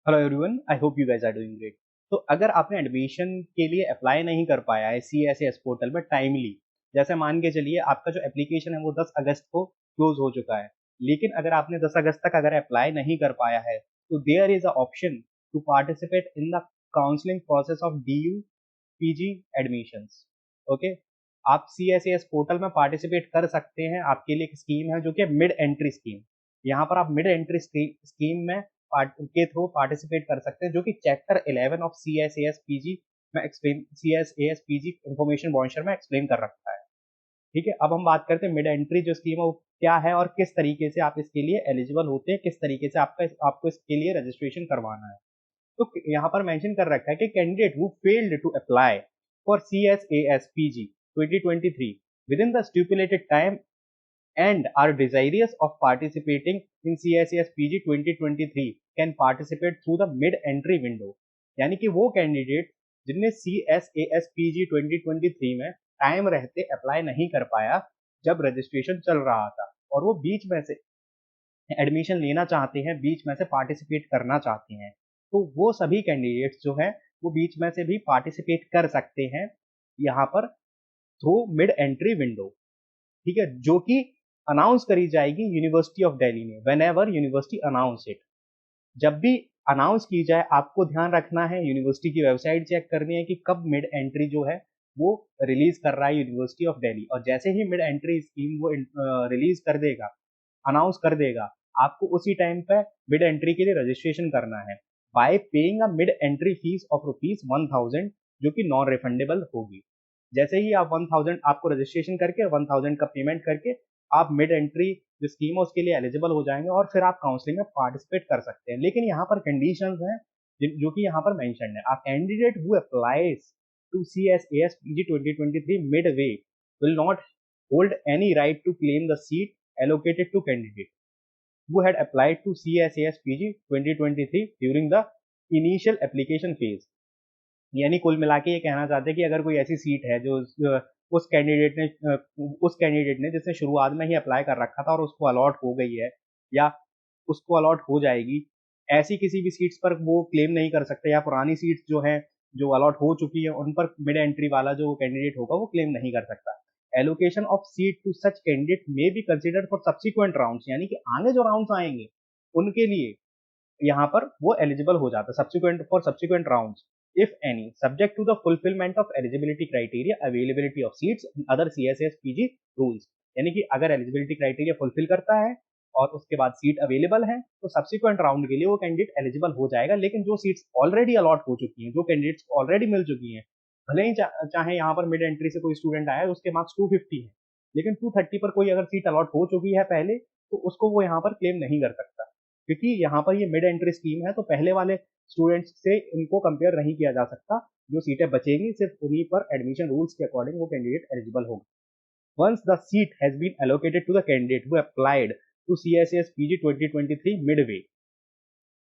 Hello everyone, I hope you guys are doing great. तो अगर आपने एडमिशन के लिए अप्लाई नहीं कर पाया है CSAS पोर्टल में टाइमली, जैसे मान के चलिए आपका जो एप्लीकेशन है वो 10 अगस्त को क्लोज हो चुका है, लेकिन अगर आपने 10 अगस्त तक अगर अप्लाई नहीं कर पाया है तो there is a option to participate in the counselling process of DU PG admissions. Okay, आप CSAS पोर्टल में पार्टिसिपेट कर सकते हैं। आपके लिए एक स्कीम है जो कि मिड एंट्री स्कीम। यहाँ पर आप मिड एंट्री स्कीम में के थ्रू पार्टिसिपेट कर सकते हैं, जो कि चैप्टर 11 ऑफ CSAS PG में explain CSAS PG information brochure में एक्सप्लेन कर रखा है। ठीक है, अब हम बात करते हैं मिड एंट्री जो स्कीम है वो क्या है और किस तरीके से आप इसके लिए एलिजिबल होते हैं, किस तरीके से आपको इसके लिए रजिस्ट्रेशन करवाना है। तो यहाँ पर मेंशन कर रखा है कि candidate who failed to apply for CSAS PG 2023 within the stipulated time and are desirous of participating in CSAS PG 2023 can participate through the mid-entry window। यानी कि वो कैंडिडेट जिनने CSAS PG 2023 में time रहते apply नहीं कर पाया जब रजिस्ट्रेशन चल रहा था और वो बीच में से एडमिशन लेना चाहते हैं, बीच में से पार्टिसिपेट करना चाहते हैं, तो वो सभी कैंडिडेट्स जो हैं वो बीच में से भी पार्टिसिपेट कर सकते हैं यहाँ पर थ्रू मिड एंट्री विंडो। ठीक है, जो कि अनाउंस करी जाएगी यूनिवर्सिटी ऑफ दिल्ली में। When ever university announce it, जब भी अनाउंस की जाए आपको ध्यान रखना है, यूनिवर्सिटी की वेबसाइट चेक करनी है कि कब मिड एंट्री जो है वो रिलीज कर रहा है यूनिवर्सिटी ऑफ दिल्ली। और जैसे ही मिड एंट्री स्कीम वो रिलीज कर देगा, अनाउंस कर देगा, आपको उसी टाइम पे मिड एंट्री के लिए रजिस्ट्रेशन करना है bye paying a mid entry fees of ₹1000, जो कि नॉन रिफंडेबल होगी। जैसे ही आप 1000 आपको रजिस्ट्रेशन करके 1000 का पेमेंट करके आप मिड एंट्री जो स्कीम है उसके लिए एलिजिबल हो जाएंगे और फिर आप काउंसलिंग में पार्टिसिपेट कर सकते हैं। लेकिन यहाँ पर कंडीशंस हैं जो कि यहाँ पर मेंशन है। A candidate who applies to CSAS PG 2023 midway will not hold any right to claim the seat allocated to candidate who had applied to CSAS PG 2023 during the initial application phase। यानी कुल मिला के ये कहना चाहते हैं कि अगर कोई ऐसी सीट है जो उस कैंडिडेट ने जिसने शुरुआत में ही अप्लाई कर रखा था और उसको अलॉट हो गई है या उसको अलॉट हो जाएगी, ऐसी किसी भी सीट्स पर वो क्लेम नहीं कर सकते, या पुरानी सीट्स जो है जो अलॉट हो चुकी है उन पर मिड एंट्री वाला जो कैंडिडेट होगा वो क्लेम नहीं कर सकता। Allocation of seat to such candidate may be considered for subsequent rounds, यानी कि आगे जो राउंड्स आएंगे उनके लिए यहाँ पर वो एलिजिबल हो जाता है subsequent rounds if any, subject to the fulfilment of eligibility criteria, availability of seats in other CSAS PG rules. यानी कि अगर एलिजिबिलिटी क्राइटेरिया फुलफिल करता है और उसके बाद सीट अवेलेबल है तो सब्सिक्वेंट राउंड के लिए वो कैंडिडेट एलिजिबल हो जाएगा। लेकिन जो सीट्स ऑलरेडी अलॉट हो चुकी हैं, जो कैंडिडेट्स ऑलरेडी मिल चुकी हैं, भले ही चाहे यहाँ पर मिड एंट्री से कोई स्टूडेंट आया है उसके मार्क्स 250 है, लेकिन 230 पर कोई अगर सीट अलॉट हो चुकी है पहले तो उसको वो यहाँ पर क्लेम नहीं कर सकता, क्योंकि यहाँ पर ये मिड एंट्री स्कीम है तो पहले वाले स्टूडेंट्स से इनको कंपेयर नहीं किया जा सकता। जो सीटें बचेंगी सिर्फ उन्हीं पर एडमिशन रूल्स के अकॉर्डिंग वो कैंडिडेट एलिजिबल होगा। Once the seat has been allocated to the candidate who applied to CSAS PG 2023 midway,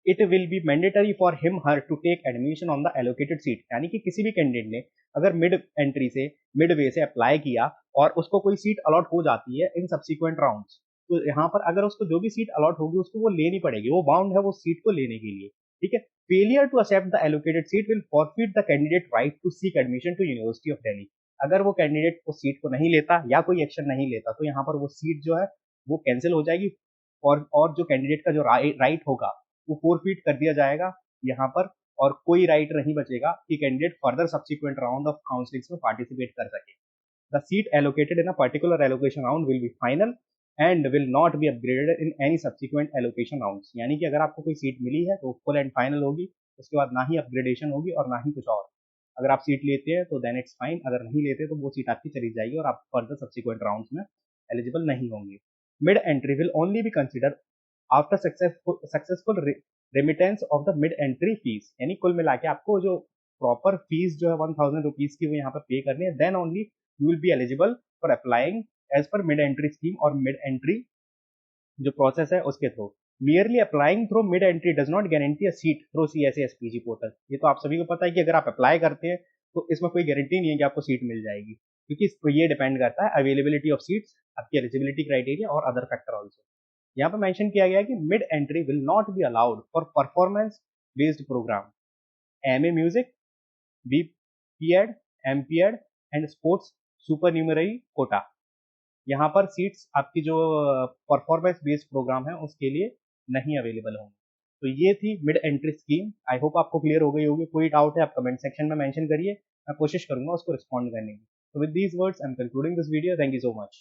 it will be mandatory for him her to take admission on the allocated seat. यानी कि किसी भी candidate ने अगर mid entry से midway से apply किया और उसको कोई सीट अलॉट हो जाती है इन सब्सिक्वेंट राउंड्स, तो यहाँ पर अगर उसको जो भी सीट अलॉट होगी उसको वो लेनी पड़ेगी, वो बाउंड है वो सीट को लेने के लिए। ठीक है, failure to accept the allocated seat will forfeit the candidate right to seek admission to university of Delhi. अगर वो कैंडिडेट उस सीट को नहीं लेता या कोई एक्शन नहीं लेता तो यहाँ पर वो सीट जो है वो कैंसिल हो जाएगी और जो कैंडिडेट का जो राइट होगा वो फोरफीट कर दिया जाएगा यहाँ पर, और कोई राइट नहीं बचेगा कि candidate further subsequent round of counselling में पार्टिसिपेट कर सके। The seat allocated in a particular allocation round will be final and will not B upgraded in any subsequent allocation rounds. यानी कि अगर आपको कोई सीट मिली है तो फुल एंड फाइनल होगी, उसके बाद ना ही अपग्रेडेशन होगी और ना ही कुछ और। अगर आप सीट लेते हैं तो देन इट्स फाइन, अगर नहीं लेते तो वो सीट आपकी चली जाएगी और आप फर्दर सब्सिक्वेंट राउंड्स में एलिजिबल नहीं होंगे। Mid entry will only be consider after successful remittance of the mid entry fees. यानी कुल मिला के आपको जो प्रॉपर फीस जो है 1000 रुपीज की वो यहाँ पे पे करनी है, then only you will be eligible for applying as per mid entry scheme और मिड एंट्री जो प्रोसेस है उसके थ्रू। Merely applying through mid entry does not guarantee a seat through CSAS PG portal. ये तो आप सभी को पता है कि अगर आप अप्लाई करते हैं तो इसमें कोई गारंटी नहीं है कि आपको सीट मिल जाएगी, क्योंकि इस पर ये डिपेंड करता है अवेलेबिलिटी ऑफ सीट्स, आपकी एलिजिबिलिटी क्राइटेरिया और अदर फैक्टर ऑल्सो। यहाँ पे मेंशन किया गया है कि mid entry will not be allowed for performance based programme, MA music, BPEd, MPEd and sports supernumerary quota. यहाँ पर सीट्स आपकी जो परफॉर्मेंस बेस्ड प्रोग्राम है उसके लिए नहीं अवेलेबल होंगे। तो ये थी mid entry scheme. I hope आपको क्लियर हो गई होगी। कोई डाउट है आप कमेंट सेक्शन में मेंशन करिए, मैं कोशिश करूंगा उसको रिस्पॉन्ड करने की। So with these words, I'm concluding this video. Thank you so much.